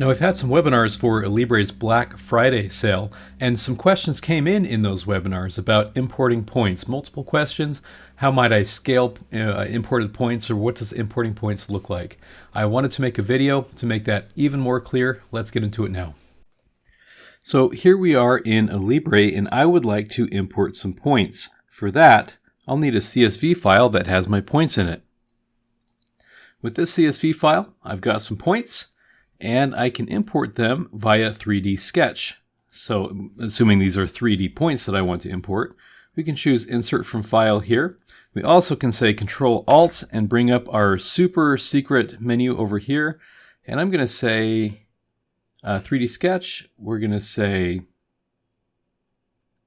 Now, I've had some webinars for Alibre's Black Friday sale, and some questions came in those webinars about importing points. Multiple questions. How might I scale imported points, or what does importing points look like? I wanted to make a video to make that even more clear. Let's get into it now. So here we are in Alibre, and I would like to import some points. For that, I'll need a CSV file that has my points in it. With this CSV file, I've got some points, and I can import them via 3D Sketch. So assuming these are 3D points that I want to import, we can choose Insert from File here. We also can say Control-Alt and bring up our super secret menu over here. And I'm going to say 3D Sketch. We're going to say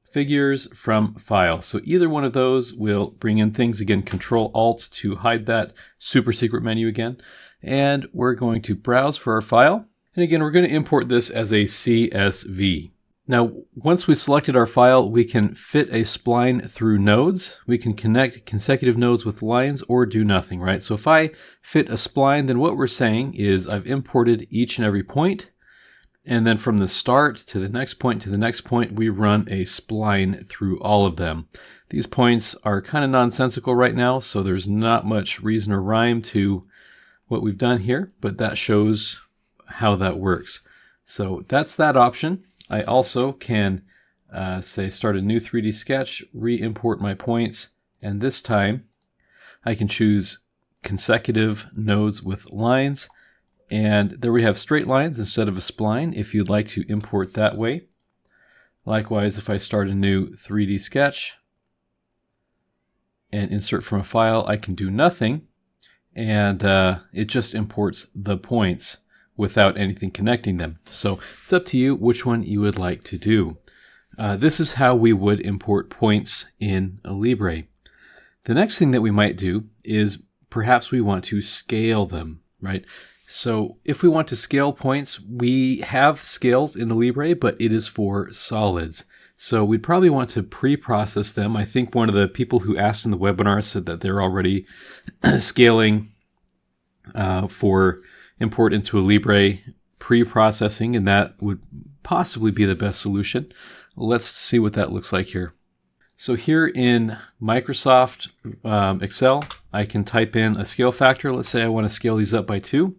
Figures from File. So either one of those will bring in things. Again, Control-Alt to hide that super secret menu again. And we're going to browse for our file. And again, we're going to import this as a CSV. Now, once we selected our file, we can fit a spline through nodes. We can connect consecutive nodes with lines or do nothing, right? So if I fit a spline, then what we're saying is I've imported each and every point. And then from the start to the next point to the next point, we run a spline through all of them. These points are kind of nonsensical right now, so there's not much reason or rhyme to what we've done here, but that shows how that works. So that's that option. I also can say start a new 3D sketch, re-import my points, and this time I can choose consecutive nodes with lines, and there we have straight lines instead of a spline if you'd like to import that way. Likewise, if I start a new 3D sketch and insert from a file, I can do nothing, and it just imports the points without anything connecting them. So it's up to you which one you would like to do. This is how we would import points in Alibre. The next thing that we might do is perhaps we want to scale them, right? So if we want to scale points, we have scales in Alibre, but it is for solids. So we'd probably want to pre-process them. I think one of the people who asked in the webinar said that they're already scaling for import into Alibre pre-processing, and that would possibly be the best solution. Let's see what that looks like here. So here in Microsoft Excel, I can type in a scale factor. Let's say I want to scale these up by 2.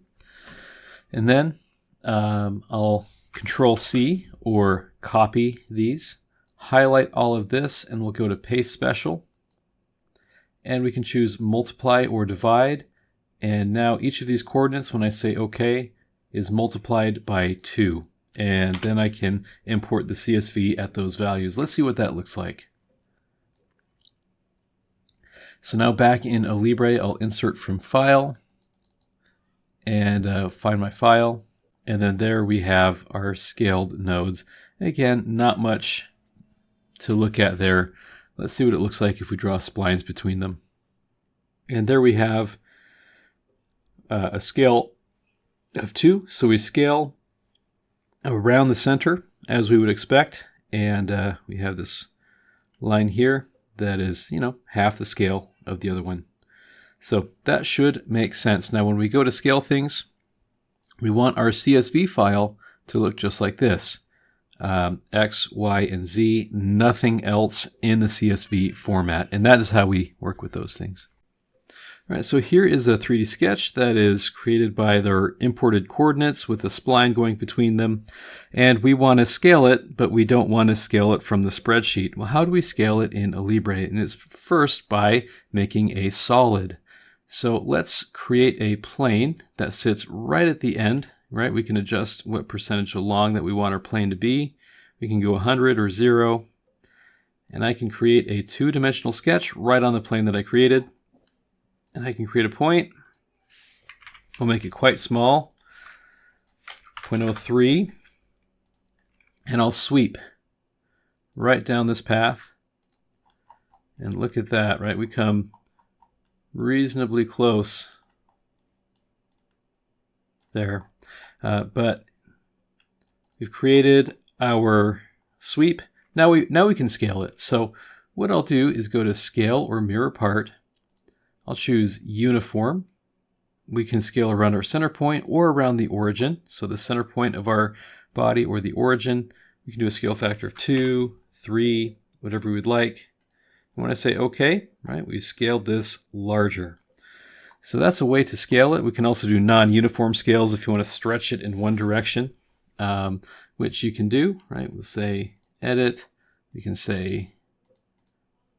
And then I'll Control-C or copy these, highlight all of this, and we'll go to Paste Special. And we can choose Multiply or Divide. And now each of these coordinates, when I say OK, is multiplied by 2. And then I can import the CSV at those values. Let's see what that looks like. So now back in Alibre, I'll insert from File and find my file. And then there we have our scaled nodes. Again, not much to look at there. Let's see what it looks like if we draw splines between them. And there we have a scale of 2. So we scale around the center as we would expect. And we have this line here that is, half the scale of the other one. So that should make sense. Now when we go to scale things, we want our CSV file to look just like this. X, Y, and Z, nothing else in the CSV format. And that is how we work with those things. All right, so here is a 3D sketch that is created by their imported coordinates with a spline going between them. And we want to scale it, but we don't want to scale it from the spreadsheet. Well, how do we scale it in Alibre? And it's first by making a solid. So let's create a plane that sits right at the end, right? We can adjust what percentage along that we want our plane to be. We can go 100 or 0. And I can create a 2-dimensional sketch right on the plane that I created. And I can create a point. We'll make it quite small, 0.03. And I'll sweep right down this path. And look at that, right? We come reasonably close there. But we've created our sweep. Now we can scale it. So what I'll do is go to Scale or Mirror Part. I'll choose Uniform. we can scale around our center point or around the origin. So the center point of our body or the origin, we can do a scale factor of 2, 3, whatever we'd like. And when I say OK, right, we've scaled this larger. So that's a way to scale it. We can also do non-uniform scales if you want to stretch it in one direction, which you can do, right? We'll say edit, we can say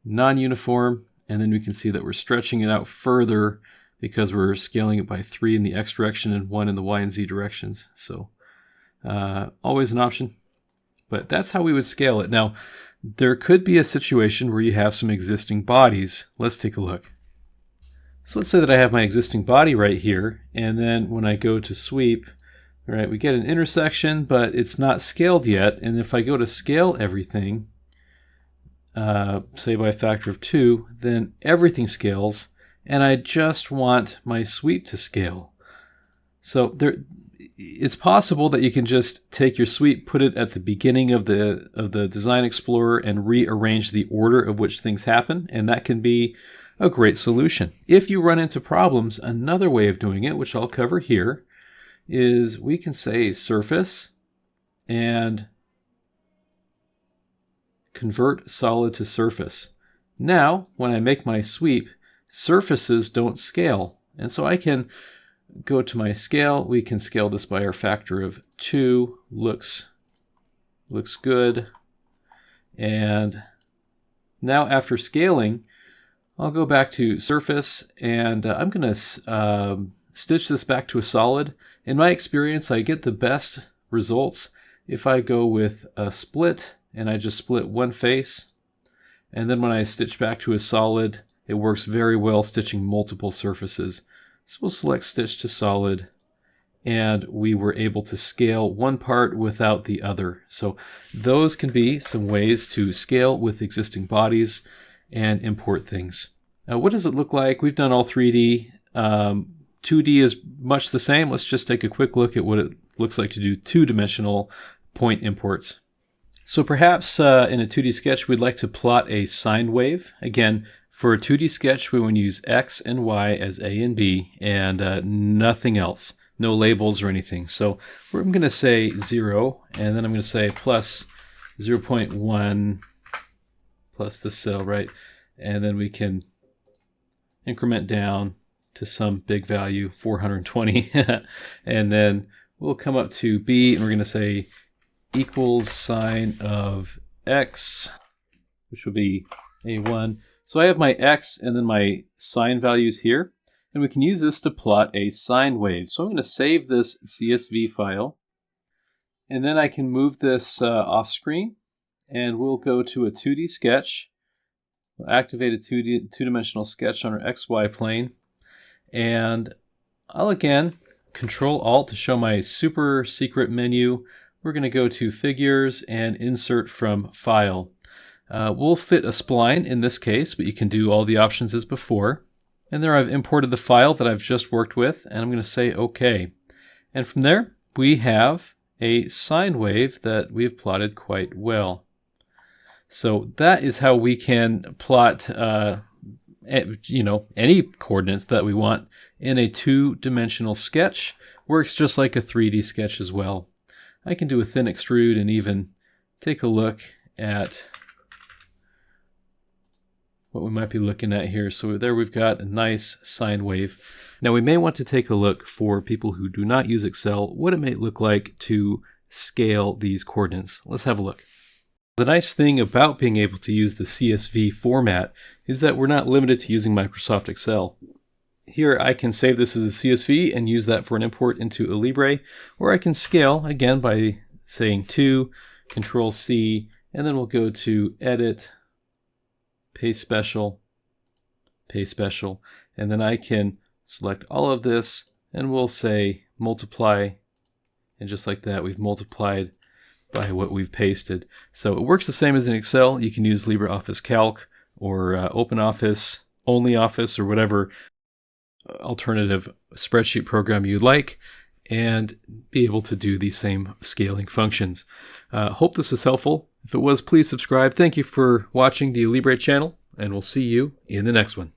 non-uniform, and then we can see that we're stretching it out further because we're scaling it by 3 in the X direction and 1 in the Y and Z directions. So always an option, but that's how we would scale it. Now, there could be a situation where you have some existing bodies. Let's take a look. So let's say that I have my existing body right here, and then when I go to sweep, right, we get an intersection, but it's not scaled yet. And if I go to scale everything, say by a factor of 2, then everything scales, and I just want my sweep to scale. So it's possible that you can just take your sweep, put it at the beginning of the Design Explorer, and rearrange the order of which things happen, and that can be a great solution. If you run into problems, another way of doing it, which I'll cover here, is we can say surface and convert solid to surface. Now, when I make my sweep, surfaces don't scale, and so I can go to my scale. We can scale this by our factor of 2. Looks good. And now after scaling, I'll go back to surface, and I'm going to stitch this back to a solid. In my experience, I get the best results if I go with a split, and I just split one face. And then when I stitch back to a solid, it works very well stitching multiple surfaces. So we'll select Stitch to Solid, and we were able to scale one part without the other. So those can be some ways to scale with existing bodies and import things. Now, what does it look like? We've done all 3D. 2D is much the same. Let's just take a quick look at what it looks like to do two-dimensional point imports. So perhaps in a 2D sketch, we'd like to plot a sine wave. Again, for a 2D sketch, we want to use X and Y as A and B, and nothing else. No labels or anything. So I'm going to say 0, and then I'm going to say plus 0.1 plus the cell, right? And then we can increment down to some big value, 420. And then we'll come up to B, and we're going to say equals sine of X, which will be A1. So I have my X and then my sine values here, and we can use this to plot a sine wave. So I'm going to save this CSV file, and then I can move this off screen, and we'll go to a 2D sketch. We'll activate a two-dimensional sketch on our XY plane, and I'll again Control-Alt to show my super secret menu. We're going to go to Figures and Insert from File. We'll fit a spline in this case, but you can do all the options as before. And there I've imported the file that I've just worked with, and I'm going to say OK. And from there, we have a sine wave that we've plotted quite well. So that is how we can plot any coordinates that we want in a two-dimensional sketch. Works just like a 3D sketch as well. I can do a thin extrude and even take a look at what we might be looking at here. So there we've got a nice sine wave. Now we may want to take a look for people who do not use Excel, what it may look like to scale these coordinates. Let's have a look. The nice thing about being able to use the CSV format is that we're not limited to using Microsoft Excel. Here I can save this as a CSV and use that for an import into Alibre, or I can scale again by saying 2, Control C, and then we'll go to Edit, Paste Special, and then I can select all of this, and we'll say multiply, and just like that, we've multiplied by what we've pasted. So it works the same as in Excel. You can use LibreOffice Calc or OpenOffice, OnlyOffice, or whatever alternative spreadsheet program you'd like, and be able to do the same scaling functions. Hope this was helpful. If it was, please subscribe. Thank you for watching the Alibre channel, and we'll see you in the next one.